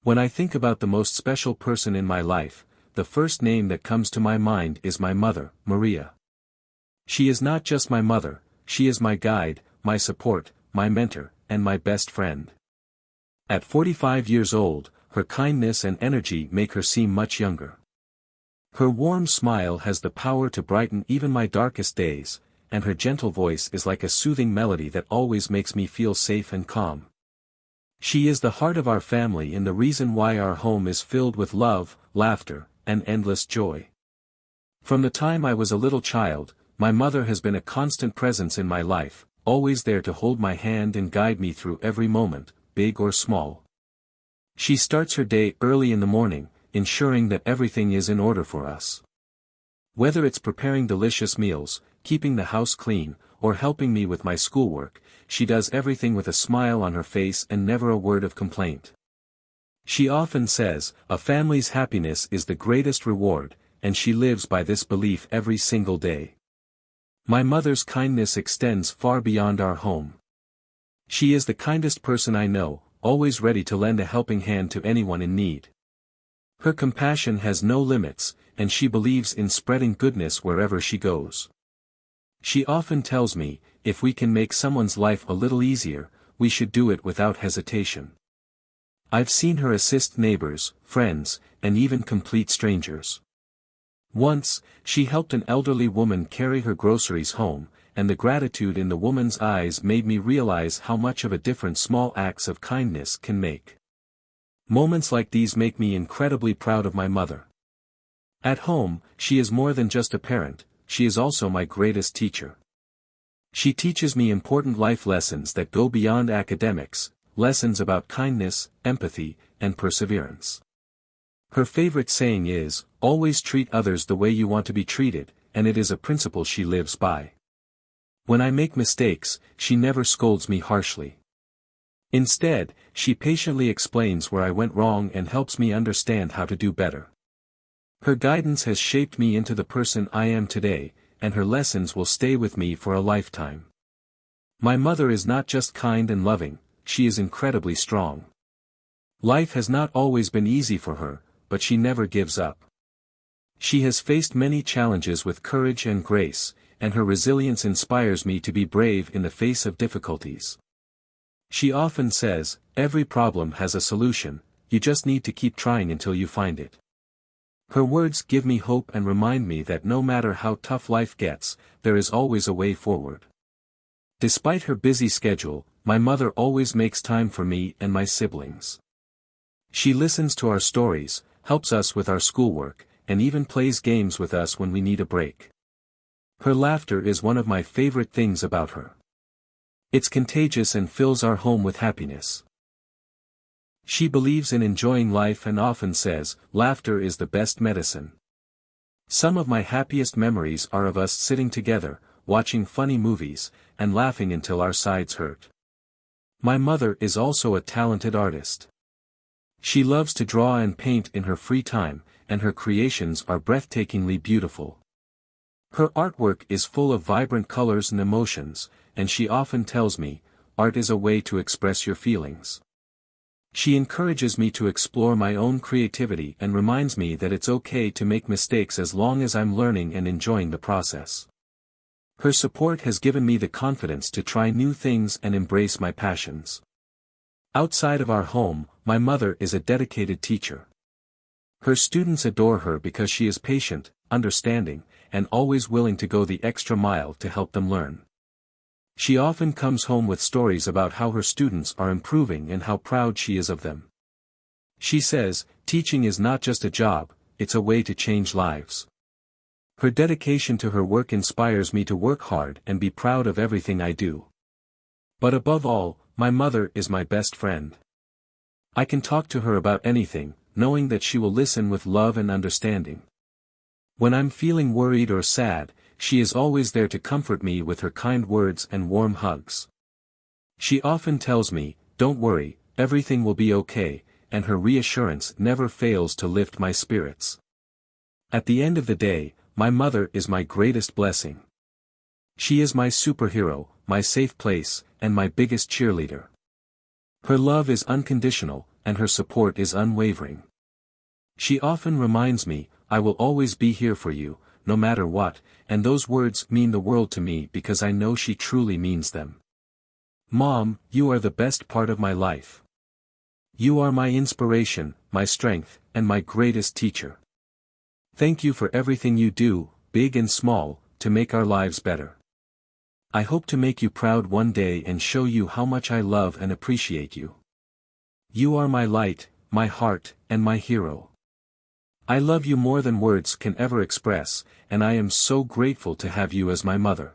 When I think about the most special person in my life, the first name that comes to my mind is my mother, Maria. She is not just my mother, she is my guide, my support, my mentor, and my best friend. At 45 years old, her kindness and energy make her seem much younger. Her warm smile has the power to brighten even my darkest days, and her gentle voice is like a soothing melody that always makes me feel safe and calm. She is the heart of our family and the reason why our home is filled with love, laughter, and endless joy. From the time I was a little child, my mother has been a constant presence in my life, always there to hold my hand and guide me through every moment, big or small. She starts her day early in the morning, ensuring that everything is in order for us. Whether it's preparing delicious meals, keeping the house clean, or helping me with my schoolwork, she does everything with a smile on her face and never a word of complaint. She often says, "A family's happiness is the greatest reward," and she lives by this belief every single day. My mother's kindness extends far beyond our home. She is the kindest person I know, always ready to lend a helping hand to anyone in need. Her compassion has no limits, and she believes in spreading goodness wherever she goes. She often tells me, if we can make someone's life a little easier, we should do it without hesitation. I've seen her assist neighbors, friends, and even complete strangers. Once, she helped an elderly woman carry her groceries home, and the gratitude in the woman's eyes made me realize how much of a difference small acts of kindness can make. Moments like these make me incredibly proud of my mother. At home, she is more than just a parent, she is also my greatest teacher. She teaches me important life lessons that go beyond academics, lessons about kindness, empathy, and perseverance. Her favorite saying is, "Always treat others the way you want to be treated," and it is a principle she lives by. When I make mistakes, she never scolds me harshly. Instead, she patiently explains where I went wrong and helps me understand how to do better. Her guidance has shaped me into the person I am today, and her lessons will stay with me for a lifetime. My mother is not just kind and loving, she is incredibly strong. Life has not always been easy for her, but she never gives up. She has faced many challenges with courage and grace, and her resilience inspires me to be brave in the face of difficulties. She often says, "Every problem has a solution, you just need to keep trying until you find it." Her words give me hope and remind me that no matter how tough life gets, there is always a way forward. Despite her busy schedule, my mother always makes time for me and my siblings. She listens to our stories, helps us with our schoolwork, and even plays games with us when we need a break. Her laughter is one of my favorite things about her. It's contagious and fills our home with happiness. She believes in enjoying life and often says, "Laughter is the best medicine." Some of my happiest memories are of us sitting together, watching funny movies, and laughing until our sides hurt. My mother is also a talented artist. She loves to draw and paint in her free time, and her creations are breathtakingly beautiful. Her artwork is full of vibrant colors and emotions, and she often tells me, "Art is a way to express your feelings." She encourages me to explore my own creativity and reminds me that it's okay to make mistakes as long as I'm learning and enjoying the process. Her support has given me the confidence to try new things and embrace my passions. Outside of our home, my mother is a dedicated teacher. Her students adore her because she is patient, understanding, and always willing to go the extra mile to help them learn. She often comes home with stories about how her students are improving and how proud she is of them. She says, "Teaching is not just a job, it's a way to change lives." Her dedication to her work inspires me to work hard and be proud of everything I do. But above all, my mother is my best friend. I can talk to her about anything, knowing that she will listen with love and understanding. When I'm feeling worried or sad, she is always there to comfort me with her kind words and warm hugs. She often tells me, "Don't worry, everything will be okay," and her reassurance never fails to lift my spirits. At the end of the day, my mother is my greatest blessing. She is my superhero, my safe place, and my biggest cheerleader. Her love is unconditional, and her support is unwavering. She often reminds me, "I will always be here for you, no matter what," and those words mean the world to me because I know she truly means them. Mom, you are the best part of my life. You are my inspiration, my strength, and my greatest teacher. Thank you for everything you do, big and small, to make our lives better. I hope to make you proud one day and show you how much I love and appreciate you. You are my light, my heart, and my hero. I love you more than words can ever express, and I am so grateful to have you as my mother.